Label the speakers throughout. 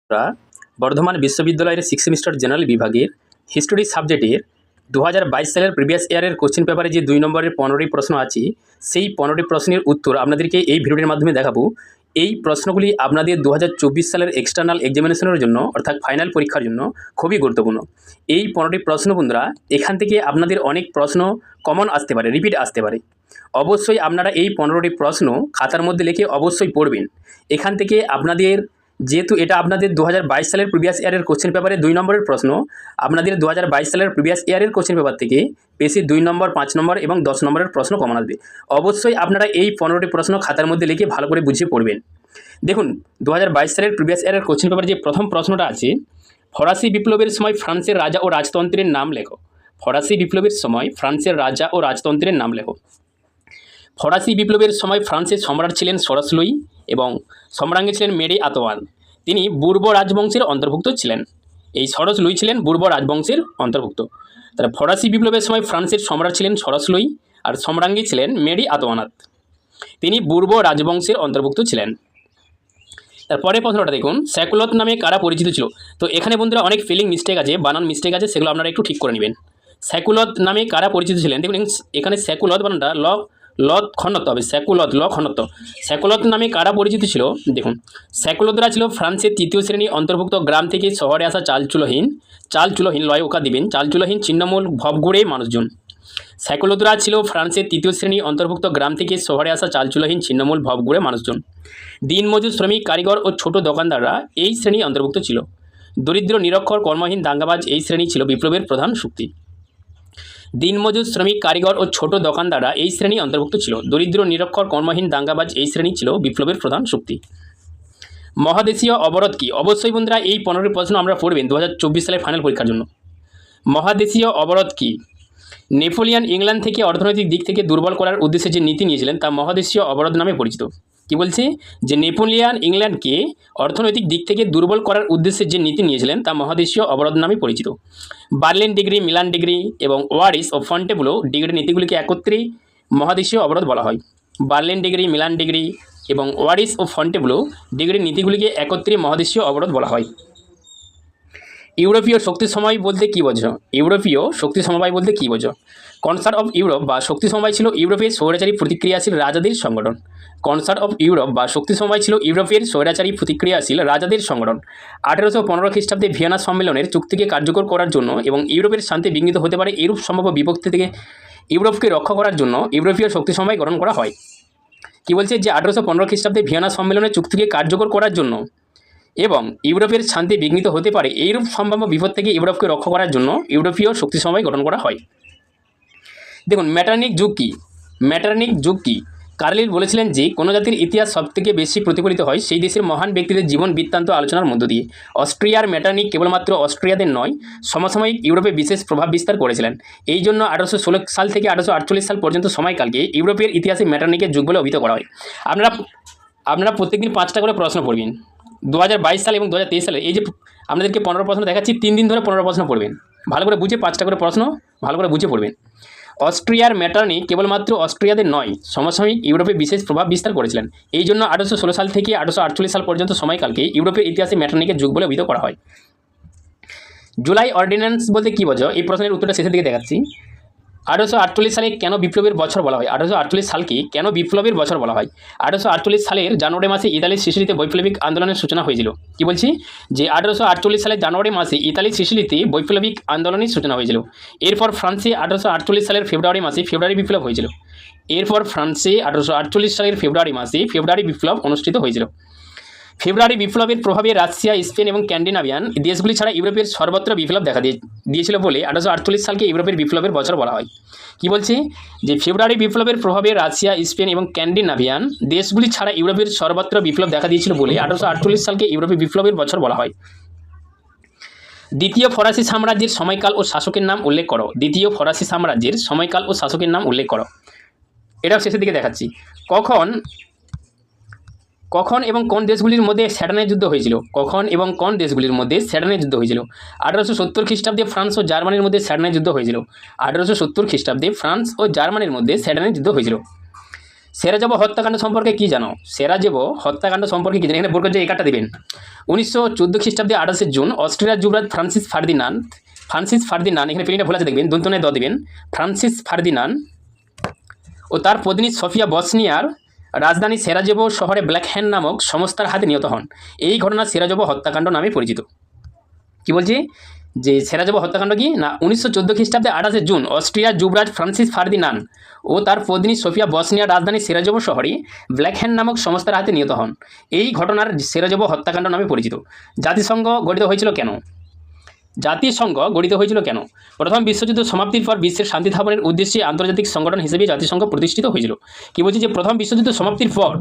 Speaker 1: আমরা বর্ধমান বিশ্ববিদ্যালয়ের 6 semester general বিভাগের হিস্টোরি সাবজেক্টের 2022 সালের প্রিভিয়াস ইয়ারের কোশ্চেন পেপারে যে 2 নম্বরের 15টি প্রশ্ন আছে সেই 15টি প্রশ্নের উত্তর আপনাদেরকে এই ভিডিওটির মাধ্যমে দেখাবো। এই প্রশ্নগুলি আপনাদের 2024 সালের এক্সটার্নাল এক্সামিনেশনের জন্য অর্থাৎ ফাইনাল পরীক্ষার জন্য খুবই গুরুত্বপূর্ণ। এই 15টি প্রশ্ন বন্ধুরা, এখান থেকে আপনাদের অনেক প্রশ্ন কমন আসতে পারে, রিপিট আসতে পারে। অবশ্যই আপনারা এই 15টি প্রশ্ন খাতার মধ্যে লিখে অবশ্যই পড়বেন। এখান থেকে আপনাদের, যেহেতু এটা আপনাদের 2022 সালের প্রিভিয়াস ইয়ারের কোশ্চেন পেপারে 2 নম্বরের প্রশ্ন, আপনাদের 2022 সালের প্রিভিয়াস ইয়ারের কোশ্চেন পেপার থেকে বেশি 2 নম্বর, 5 নম্বর এবং 10 নম্বরের প্রশ্ন কমন আসবে। অবশ্যই আপনারা এই 15টি প্রশ্ন খাতার মধ্যে লিখে ভালো করে বুঝিয়ে পড়বেন। দেখুন, 2022 সালের প্রিভিয়াস ইয়ারের কোশ্চেন পেপারে যে প্রথম প্রশ্নটা আছে, ফরাসি বিপ্লবের সময় ফ্রান্সের রাজা ও রাজতন্ত্রের নাম লেখো। ফরাসি বিপ্লবের সময় ফ্রান্সের রাজা ও রাজতন্ত্রের নাম লেখো। ফরাসি বিপ্লবের সময় ফ্রান্সের সম্রাট ছিলেন সরস লুই এবং সম্রাজ্ঞী ছিলেন মেরি আতোয়ান। তিনি বুর্ব রাজবংশের অন্তর্ভুক্ত ছিলেন। এই সরস লুই ছিলেন বুর্ব রাজবংশের অন্তর্ভুক্ত। তাহলে ফরাসি বিপ্লবের সময় ফ্রান্সের সম্রাট ছিলেন সরস লুই আর সম্রাজ্ঞী ছিলেন মেরি আতোয়ানাত। তিনি বুর্ব রাজবংশের অন্তর্ভুক্ত ছিলেন। তারপরে প্রশ্নটা দেখুন, স্যাকুলত নামে কারা পরিচিত ছিল। তো এখানে বন্ধুরা অনেক স্পেলিং মিস্টেক আছে, বানান মিস্টেক আছে, সেগুলো আপনারা একটু ঠিক করে নেবেন। স্যাকুলত নামে কারা পরিচিত ছিলেন, দেখুন এখানে স্যাকুলত বানানটা লত খনত্ব হবে, স্যাকুলত ল খনত্ব। স্যাকুলত নামে কারা পরিচিত ছিল, দেখুন স্যাকুলতরা ছিল ফ্রান্সের 3য় শ্রেণী অন্তর্ভুক্ত গ্রাম থেকে শহরে আসা চালচুলোহীন লয় ওকা দিবেন, চালচুলোহীন ছিন্নমূল ভবঘুরে মানুষজন। স্যাকুলতরা ছিল ফ্রান্সের 3য় শ্রেণী অন্তর্ভুক্ত গ্রাম থেকে শহরে আসা চালচুলোহীন ছিন্নমূল ভবঘুরে মানুষজন। দিনমজুর, শ্রমিক, কারিগর ও ছোট দোকানদাররা এই শ্রেণী অন্তর্ভুক্ত ছিল। দরিদ্র, নিরক্ষর, কর্মহীন, দাঙ্গাবাজ এই শ্রেণী ছিল বিপ্লবের প্রধান শক্তি। দিনমজুর, শ্রমিক, কারিগর ও ছোট দোকানদাররা এই শ্রেণী অন্তর্ভুক্ত ছিল। দরিদ্র, নিরক্ষর, কর্মহীন, দাঙ্গাবাজ এই শ্রেণী ছিল বিপ্লবের প্রধান শক্তি। মহাদেশীয় অবরোধ কি? অবশ্যই বন্ধুরা এই 15টি প্রশ্ন আমরা পড়বেন 2024 সালের ফাইনাল পরীক্ষার জন্য। মহাদেশীয় অবরোধ কি? নেপোলিয়ন ইংল্যান্ড থেকে অর্থনৈতিক দিক থেকে দুর্বল করার উদ্দেশ্যে যে নীতি নিয়েছিলেন তা মহাদেশীয় অবরোধ নামে পরিচিত। কি বলছে? যে নেপোলিয়ন ইংল্যান্ডকে অর্থনৈতিক দিক থেকে দুর্বল করার উদ্দেশ্যে যে নীতি নিয়েছিলেন তা মহাদেশীয় অবরোধ নামে পরিচিত। বার্লিন ডিগ্রি, মিলান ডিগ্রি এবং ওয়ারিস ও ফন্টেব্লো ডিগ্রি নীতিগুলিকে একত্রে মহাদেশীয় অবরোধ বলা হয়। বার্লিন ডিগ্রি, মিলান ডিগ্রি এবং ওয়ারিস ও ফন্টেব্লো ডিগ্রি নীতিগুলিকে একত্রে মহাদেশীয় অবরোধ বলা হয়। ইউরোপীয় শক্তি সমবায় বলতে কী বোঝো? ইউরোপীয় শক্তি সমবায় বলতে কী বোঝো? কনসার্ট অফ ইউরোপ বা শক্তি সমবায় ছিল ইউরোপের স্বৈরাচারী প্রতিক্রিয়াশীল রাজাদের সংগঠন। কনসার্ট অফ ইউরোপ বা শক্তি সমবায় ছিল ইউরোপের স্বৈরাচারী প্রতিক্রিয়াশীল রাজাদের সংগঠন। 1815 খ্রিস্টাব্দে ভিয়েনা সম্মেলনের চুক্তিকে কার্যকর করার জন্য এবং ইউরোপের শান্তি বিঘ্নিত হতে পারে এরূপ সম্ভাব্য বিভক্তি থেকে ইউরোপকে রক্ষা করার জন্য ইউরোপীয় শক্তি সমবায় গঠন করা হয়। কি বলছে? যে 1815 খ্রিস্টাব্দে ভিয়েনা সম্মেলনের চুক্তিকে কার্যকর করার জন্য এবং ইউরোপের শান্তি বিঘ্নিত হতে পারে এইরূপ সম্ভাব্য বিপদ থেকে ইউরোপকে রক্ষা করার জন্য ইউরোপীয় শক্তি সমবায় গঠন করা হয়। দেখুন, ম্যাটারনিক যুগ কী? ম্যাটারনিক যুগ কী? কার্লিল বলেছিলেন যে কোনো জাতির ইতিহাস সবথেকে বেশি প্রতিফলিত হয় সেই দেশের মহান ব্যক্তিদের জীবন বৃত্তান্ত আলোচনার মধ্য দিয়ে। অস্ট্রিয়ার ম্যাটারনিক কেবলমাত্র অস্ট্রিয়াদের নয়, সমসাময়িক ইউরোপে বিশেষ প্রভাব বিস্তার করেছিলেন। এই জন্য 1816 সাল থেকে 1848 সাল পর্যন্ত সময়কালকে ইউরোপের ইতিহাসে ম্যাটারনিকের যুগ বলে অভিহিত করা হয়। আপনারা প্রত্যেকদিন 5টা করে প্রশ্ন পড়বেন। 2022 সাল এবং 2023 সালে এই যে আপনাদেরকে 15 প্রশ্ন দেখাচ্ছি, 3 দিন ধরে 15 প্রশ্ন পড়বেন, ভালো করে বুঝে 5টা করে প্রশ্ন ভালো করে বুঝে পড়বেন। অস্ট্রিয়ার ম্যাটারনিক কেবলমাত্র অস্ট্রিয়াদের নয়, সমসাময়িক ইউরোপে বিশেষ প্রভাব বিস্তার করেছিলেন। এই জন্য 1816 সাল থেকে 1848 সাল পর্যন্ত সময়কালকে ইউরোপের ইতিহাসে ম্যাটারনিকের যুগ বলে অভিহিত করা হয়। জুলাই অর্ডিন্যান্স বলতে কী বোঝো? এই প্রশ্নের উত্তরটা শেষের দিকে দেখাচ্ছি। 1848 সালে কেন বিপ্লবের বছর বলা হয়? 1848 সালকে কেন বিপ্লবের বছর বলা হয়? 1848 সালের জানুয়ারি মাসে ইতালির সিসিলিতে বৈপ্লবিক আন্দোলনের সূচনা হয়েছিল। কি বলছি? যে 1848 সালের জানুয়ারি মাসে ইতালির সিসিলিতে বৈপ্লবিক আন্দোলনের সূচনা হয়েছিল। এরপর ফ্রান্সে 1848 সালের ফেব্রুয়ারি মাসে ফেব্রুয়ারি বিপ্লব হয়েছিল। এরপর ফ্রান্সে 1848 সালের ফেব্রুয়ারি মাসে ফেব্রুয়ারি বিপ্লব অনুষ্ঠিত হয়েছিল। ফেব্রুয়ারি বিপ্লবের প্রভাবে রাশিয়া, স্পেন এবং স্ক্যান্ডিনেভিয়ান দেশগুলি ছাড়া ইউরোপের সর্বত্র বিপ্লব দেখা দিয়েছিল বলে 1848 সালকে ইউরোপের বিপ্লবের বছর বলা হয়। কি বলছে? যে ফেব্রুয়ারি বিপ্লবের প্রভাবে রাশিয়া, স্পেন এবং স্ক্যান্ডিনেভিয়ান দেশগুলি ছাড়া ইউরোপের সর্বত্র বিপ্লব দেখা দিয়েছিল বলে 1848 সালকে ইউরোপের বিপ্লবের বছর বলা হয়। দ্বিতীয় ফরাসি সাম্রাজ্যের সময়কাল ও শাসকের নাম উল্লেখ করো। দ্বিতীয় ফরাসি সাম্রাজ্যের সময়কাল ও শাসকের নাম উল্লেখ করো। এটাও শেষের দিকে দেখাচ্ছি। কখন এবং কোন দেশগুলির মধ্যে স্যাডানের যুদ্ধ হয়েছিল? কখন এবং কোন দেশগুলির মধ্যে স্যাডানের যুদ্ধ হয়েছিল? 1870 খ্রিস্টাব্দে ফ্রান্স ও জার্মানির মধ্যে স্যাডানের যুদ্ধ হয়েছিল। 1870 খ্রিস্টাব্দে ফ্রান্স ও জার্মানির মধ্যে স্যাডানের যুদ্ধ হয়েছিল। সেরাজেভো হত্যাকাণ্ড সম্পর্কে কি জানো? সেরাজেভো হত্যাকাণ্ড সম্পর্কে কি জানো? এখানে বোর্ড যে এই কার্ডটা দেবেন। 1914 খ্রিস্টাব্দে 28শে জুন অস্ট্রিয়ার যুবরাজ ফ্রান্সিস ফার্দিনান্দ, এখানে ফিলিংটা ভুলে আছে দেখবেন, দন্তনায় দ দেবেন, ফ্রান্সিস ফার্দিনান্দ ও তার পত্নী সোফিয়া বসনিয়ার রাজধানী সেরাজেভো শহরে ব্ল্যাক হ্যান্ড নামক সংস্থার হাতে নিহত হন। এই ঘটনা সেরাজেভো হত্যাকাণ্ড নামে পরিচিত। কি বলছি যে সেরাজেভো হত্যাকাণ্ড কি না, 1914 খ্রিস্টাব্দে 28শে জুন অস্ট্রিয়ার যুবরাজ ফ্রান্সিস ফার্দিনান্দ ও তার পত্নী সোফিয়া বসনিয়ার রাজধানী সেরাজেভো শহরে ব্ল্যাক হ্যান্ড নামক সংস্থার হাতে নিহত হন। এই ঘটনার সেরাজেভো হত্যাকাণ্ড নামে পরিচিত। জাতিসংঘ গঠিত হয়েছিল কেন? প্রথম বিশ্বযুদ্ধ সমাপ্তির পর বিশ্বের শান্তি স্থাপনের উদ্দেশ্যে আন্তর্জাতিক সংগঠন হিসেবে জাতিসংঘ প্রতিষ্ঠিত হয়েছিল। কি বলছি যে প্রথম বিশ্বযুদ্ধ সমাপ্তির পর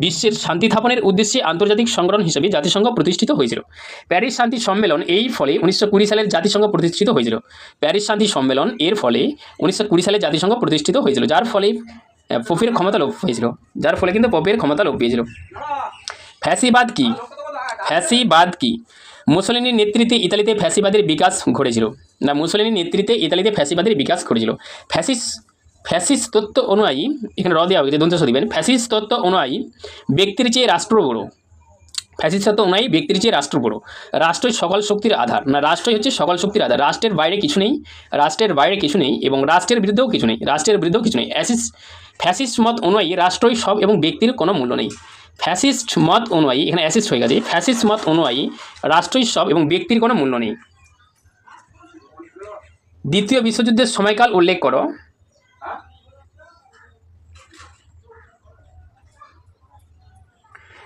Speaker 1: বিশ্বের শান্তি স্থাপনের উদ্দেশ্যে আন্তর্জাতিক সংগঠন হিসেবে জাতিসংঘ প্রতিষ্ঠিত হয়েছিল। প্যারিস শান্তি সম্মেলন এই ফলে 1920 সালের জাতিসংঘ প্রতিষ্ঠিত হয়েছিল। প্যারিস শান্তি সম্মেলন এর ফলে 1920 সালে জাতিসংঘ প্রতিষ্ঠিত হয়েছিল, যার ফলে পোপের ক্ষমতা লোপ হয়েছিল, ফ্যাসিবাদ কি? মুসোলিনির নেতৃত্বে ইতালিতে ফ্যাসিবাদের বিকাশ ঘটেছিল। ফ্যাসিস্ট তত্ত্ব অনুযায়ী, এখানে র দেওয়া হয়েছে, দন্তস দিবেন, ফ্যাসিস্ট তত্ত্ব অনুযায়ী ব্যক্তির চেয়ে রাষ্ট্র বড়। রাষ্ট্রই সকল শক্তির আধার, না রাষ্ট্রই হচ্ছে সকল শক্তির আধার। রাষ্ট্রের বাইরে কিছু নেই এবং রাষ্ট্রের বিরুদ্ধেও কিছু নেই। ফ্যাসিস্ট মত অনুযায়ী রাষ্ট্রই সব এবং ব্যক্তির কোনো মূল্য নেই। ফ্যাসিস্ট মত অনুযায়ী, এখানে অ্যাসিস্ট হয়ে গেছে, ফ্যাসিস্ট মত অনুযায়ী রাষ্ট্রই সব এবং ব্যক্তির কোনো মূল্য নেই। দ্বিতীয় বিশ্বযুদ্ধের সময়কাল উল্লেখ করো।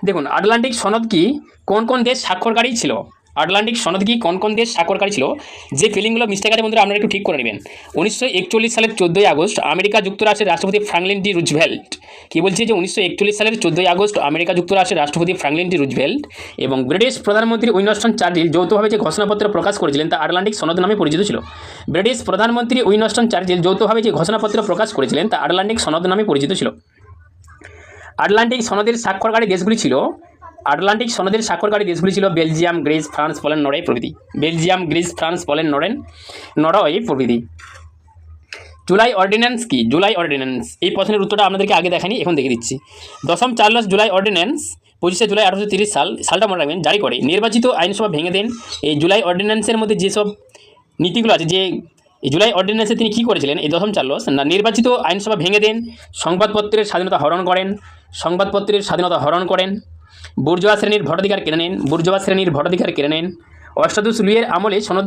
Speaker 1: দেখুন, আটলান্টিক সনদ কি কোন কোন দেশ স্বাক্ষরকারী ছিল? যে ফিলিংগুলো মিস্টেক আছে বন্ধুরা আপনারা একটু ঠিক করে নেবেন। 1941 সালের 14ই আগস্ট আমেরিকা যুক্তরাষ্ট্রের রাষ্ট্রপতি ফ্রাঙ্কলিন ডি রুজভেল্ট, কি বলছে যে 1941 সালের 14ই আগস্ট আমেরিকা যুক্তরাষ্ট্রের রাষ্ট্রপতি ফ্রাঙ্কলিন ডি রুজভেল্ট এবং ব্রিটিশ প্রধানমন্ত্রী উইনস্টন চার্চিল যৌথভাবে যে ঘোষণাপত্র প্রকাশ করেছিলেন তা আটলান্টিক সনদ নামে পরিচিত ছিল। আটলান্টিক সনদের স্বাক্ষরকারী দেশগুলি ছিল Belgium, Greece, France, Poland, Norway প্রভৃতি। জুলাই অর্ডিন্যান্স কি? এই প্রশ্নের উত্তরটা আপনাদেরকে আগে দেখানি, এখন দেখে দিচ্ছি। দশম চার্লস জুলাই অর্ডিন্যান্স 25শে জুলাই 1830 সালটা মনে রাখবেন, জারি করে নির্বাচিত আইনসভা ভেঙে দেন। এই জুলাই অর্ডিন্যান্সের মধ্যে যেসব নীতিগুলো আছে, যে এই জুলাই অর্ডিন্যান্সে তিনি কী করেছিলেন, এই দশম চার্লস না, নির্বাচিত আইনসভা ভেঙে দেন, সংবাদপত্রের স্বাধীনতা হরণ করেন, বুর্জোয়া শ্রেণীর ভোটাধিকার কেড়ে নেন, অষ্টাদশ লুইয়ের আমলে সনদ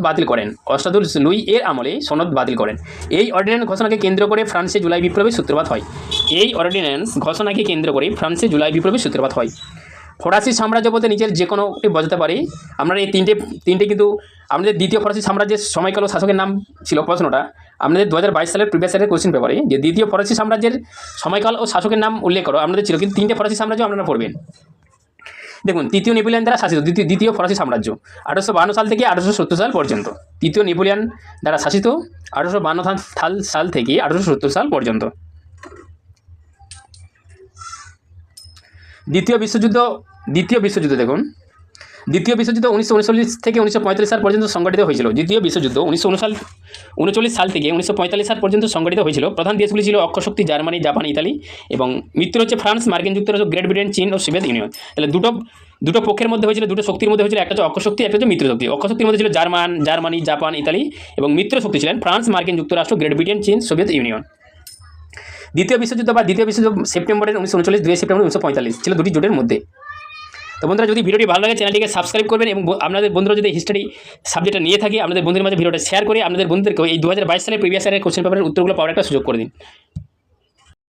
Speaker 1: বাতিল করেন। এই অর্ডিন্যান্স ঘোষণাকে কেন্দ্র করে ফ্রান্সে জুলাই বিপ্লবের সূত্রপাত হয়। ফরাসি সাম্রাজ্য বলতে নিজের যে কোনো বোঝাতে পারে। আপনারা এই তিনটে কিন্তু আমাদের দ্বিতীয় ফরাসি সাম্রাজ্যের সময়কাল ও শাসকের নাম ছিল প্রশ্নটা আপনাদের 2022 সালের প্রিভিয়াস ইয়ারের কোশ্চেন পেপারে, যে দ্বিতীয় ফরাসি সাম্রাজ্যের সময়কাল ও শাসকের নাম উল্লেখ করো আপনাদের ছিল, কিন্তু তিনটে ফরাসি সাম্রাজ্য আপনারা পড়বেন। দেখুন, তৃতীয় নেপোলিয়ান দ্বারা শাসিত দ্বিতীয় ফরাসি সাম্রাজ্য 1852 সাল থেকে 1870 সাল পর্যন্ত। তৃতীয় নেপোলিয়ান দ্বারা শাসিত 1852 সাল থেকে 1870 সাল পর্যন্ত। দ্বিতীয় বিশ্বযুদ্ধ দেখুন, দ্বিতীয় বিশ্বযুদ্ধ 1939 থেকে 1945 সাল পর্যন্ত সংগঠিত হয়েছিল। দ্বিতীয় বিশ্বযুদ্ধ 1939 সাল থেকে 1945 সাল পর্যন্ত সংগঠিত হয়েছিল। প্রধান দেশগুলি ছিল অক্ষশক্তি জার্মানি, জাপান, ইতালি এবং মিত্র হচ্ছে ফ্রান্স, মার্কিন যুক্তরাষ্ট্র, গ্রেট ব্রিটেন, চীন ও সোভিয়েত ইউনিয়ন। তাহলে দুটো পক্ষের মধ্যে হয়েছিল, দুটো শক্তির মধ্যে হয়েছিল, একটা হচ্ছে অক্ষশক্তি, একটা হচ্ছে মিত্রশক্তি। অক্ষশক্তির মধ্যে ছিল জার্মানি, জাপান, ইতালি এবং মিত্র শক্তি ছিলেন ফ্রান্স, মার্কিন যুক্তরাষ্ট্র, গ্রেট ব্রিটেন, চীন, সোভিয়েত ইউনিয়ন। দ্বিতীয় বিশ্বযুদ্ধ সেপ্টেম্বরের 1939, 2 সেপ্টেম্বর 1945 ছিল দুটি জোটের মধ্যে। তো বন্ধুরা, যদি ভিডিওটি ভালো লাগে চ্যানেলটিকে সাবস্ক্রাইব করবেন এবং আপনাদের বন্ধুরা যদি হিস্ট্রি সাবজেক্টটা নিয়ে থাকে আপনাদের বন্ধুদের মাঝে ভিডিওটা শেয়ার করে আপনাদের বন্ধুদেরকেও এই 2022 সালের প্রিভিয়াস ইয়ারের কোশ্চেন পেপারের উত্তরগুলো পাওয়ার একটা সুযোগ করে দিন।